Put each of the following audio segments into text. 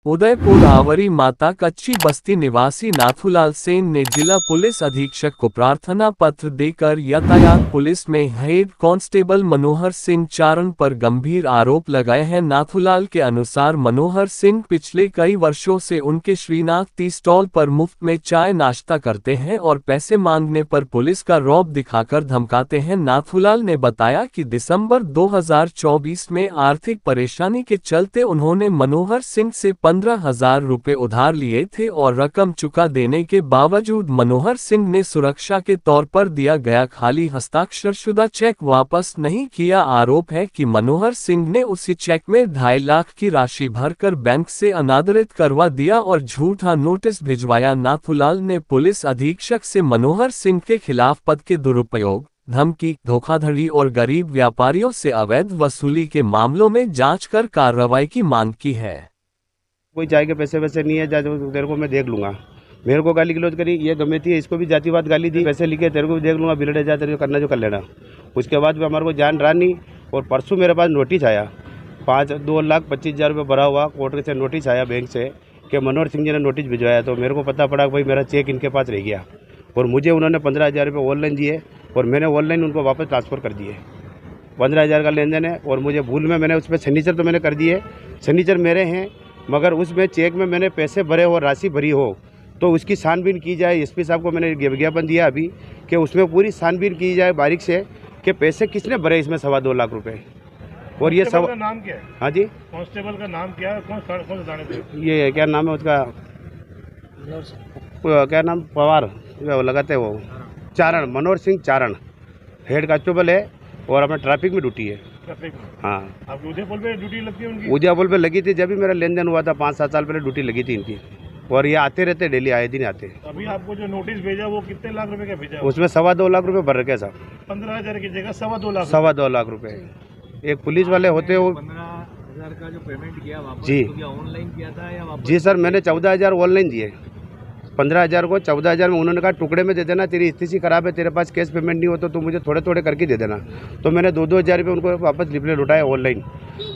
उदयपुर आवरी माता कच्ची बस्ती निवासी नाथूलाल सेन ने जिला पुलिस अधीक्षक को प्रार्थना पत्र देकर यातायात पुलिस में हेड कांस्टेबल मनोहर सिंह चारण पर गंभीर आरोप लगाए हैं। नाथूलाल के अनुसार मनोहर सिंह पिछले कई वर्षों से उनके श्रीनाथ टी स्टॉल पर मुफ्त में चाय नाश्ता करते हैं और पैसे मांगने पर पुलिस का रौब दिखाकर धमकाते हैं। नाथूलाल ने बताया कि दिसंबर 2024 में आर्थिक परेशानी के चलते उन्होंने मनोहर सिंह से 15,000 रुपए उधार लिए थे और रकम चुका देने के बावजूद मनोहर सिंह ने सुरक्षा के तौर पर दिया गया खाली हस्ताक्षरशुदा चेक वापस नहीं किया। आरोप है कि मनोहर सिंह ने उसी चेक में 2.5 लाख की राशि भरकर बैंक से अनादरित करवा दिया और झूठा नोटिस भिजवाया। नाथूलाल ने पुलिस अधीक्षक से मनोहर सिंह के खिलाफ पद के दुरुपयोग, धमकी, धोखाधड़ी और गरीब व्यापारियों से अवैध वसूली के मामलों में जांच कर कार्रवाई की मांग की है। कोई चाय के पैसे वैसे नहीं है, तेरे को मैं देख लूंगा। मेरे को गाली गलौज करी, ये गमे थी, इसको भी जातिवाद गाली दी, पैसे लिखे, तेरे को भी देख लूंगा, बिलड़े जा, तेरे को करना जो कर लेना। उसके बाद भी हमारे को जान रहा नहीं। और परसों मेरे पास नोटिस आया, 2,25,000 रुपये भरा हुआ कोर्ट से नोटिस आया बैंक से कि मनोहर सिंह जी ने नोटिस भिजवाया। तो मेरे को पता पड़ा कि भाई मेरा चेक इनके पास रह गया और मुझे उन्होंने 15,000 रुपये ऑनलाइन दिए और मैंने ऑनलाइन उनको वापस ट्रांसफ़र कर दिए। 15,000 का लेन देन है और मुझे भूल में मैंने उस पर सिग्नेचर तो मैंने कर दिए, सिग्नेचर मेरे हैं, मगर उसमें चेक में मैंने पैसे भरे और राशि भरी हो तो उसकी छानबीन की जाए। एसपी साहब को मैंने विज्ञापन दिया अभी कि उसमें पूरी छानबीन की जाए बारीक से कि पैसे किसने भरे इसमें 2.25 लाख रुपए। और ये सब नाम क्या है? हाँ जी, कांस्टेबल का नाम क्या है? कौन थाने पे? ये क्या नाम है उसका, क्या नाम, पवार लगाते वो, चारण, मनोहर सिंह चारण हेड कांस्टेबल है और अपना ट्रैफिक में ड्यूटी है। हाँ, आपकी उदयपुर पे ड्यूटी लगती है उनकी? उदयपुर पे लगी थी, जब भी मेरा लेन देन हुआ था 5-7 साल पहले ड्यूटी लगी थी इनकी। और ये आते रहते, डेली आए दिन आते। अभी आपको जो नोटिस भेजा वो कितने लाख रुपए का भेजा? उसमें 2.25 लाख रुपए भर रखे साहब। 15,000 की जगह 2.25 लाख। 2.25 लाख रुपए एक पुलिस वाले होते हो। 15,000 का जो पेमेंट किया वापस जी, तो क्या ऑनलाइन किया था या वापस? जी सर, मैंने 14,000 ऑनलाइन दिए। 15,000 को 14,000 में उन्होंने कहा टुकड़े में दे देना, तेरी स्थिति खराब है, तेरे पास कैश पेमेंट नहीं हो तो मुझे थोड़े थोड़े करके दे देना। तो मैंने 2-2 हज़ार रुपये उनको वापस लिपले लुटाए ऑनलाइन।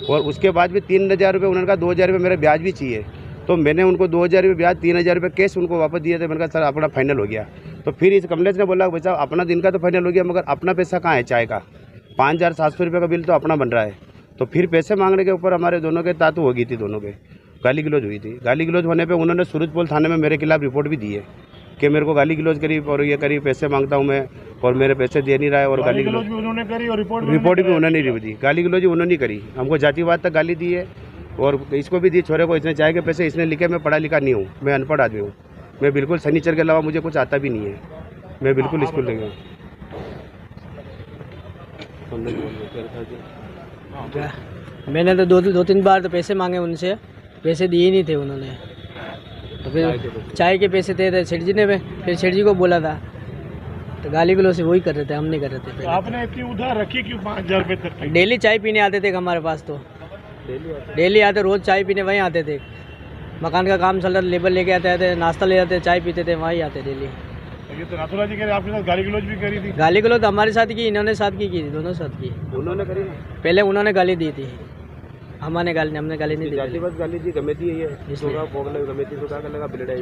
और उसके बाद भी 3,000 रुपये उन्होंने कहा 2,000 रुपये मेरे ब्याज भी चाहिए। तो मैंने उनको 2,000 रुपये ब्याज, 3,000 रुपये कैश उनको वापस दिए थे। मैंने कहा सर अपना फाइनल हो गया। तो फिर इस कमलेश ने बोला भाई साहब अपना दिन का तो फाइनल हो गया, मगर अपना पैसा कहाँ है चाय का? 5,700 रुपये का बिल तो अपना बन रहा है। तो फिर पैसे मांगने के ऊपर हमारे दोनों के तातू हो गई थी, दोनों के गाली गलौज हुई थी। गाली गलौज होने पे उन्होंने सूरजपोल थाने में मेरे खिलाफ रिपोर्ट भी दी है कि मेरे को गाली गलौज करी और ये करी, पैसे मांगता हूँ मैं और मेरे पैसे दे नहीं रहा है। और गाली गलौज भी उन्होंने करी और रिपोर्ट भी उन्होंने नहीं दी, गाली गलौज उन्होंने करी। हमको जातिवाद तक गाली दी है और इसको भी दी, छोरे को। इसने चाय के पैसे इसने लिखे, मैं पढ़ा लिखा नहीं हूँ, मैं अनपढ़ आदमी हूँ, मैं बिल्कुल सनीचर के अलावा मुझे कुछ आता भी नहीं है, मैं बिल्कुल स्कूल नहीं हूँ। मैंने तो दो तीन बार तो पैसे मांगे उनसे, पैसे दिए नहीं थे उन्होंने। तो फिर चाय के पैसे दे थे सेठ जी ने, फिर सेठ जी को बोला था तो गाली गलौज से वही कर रहे थे, हम नहीं कर रहे थे। तो आपने इतनी उधार रखी क्यों 5,000 रुपये तक? डेली चाय पीने आते थे हमारे पास, तो डेली आते, रोज़ चाय पीने वहीं आते थे। मकान का काम चल रहा था, लेबर लेके आते थे, नाश्ता ले जाते, चाय पीते थे, वहीं आते डेली। ये तो नाथूलाल जी कह रहे आपके साथ गाली गलौज भी करी थी? गाली गलौज हमारे साथ की, इन्होंने साथ की दोनों साथ की। उन्होंने करी, पहले उन्होंने गाली दी थी, हमने गाली नहीं दी। गाली दी, गमे थी, ये गमे थी तो क्या लगा बिलड़ा।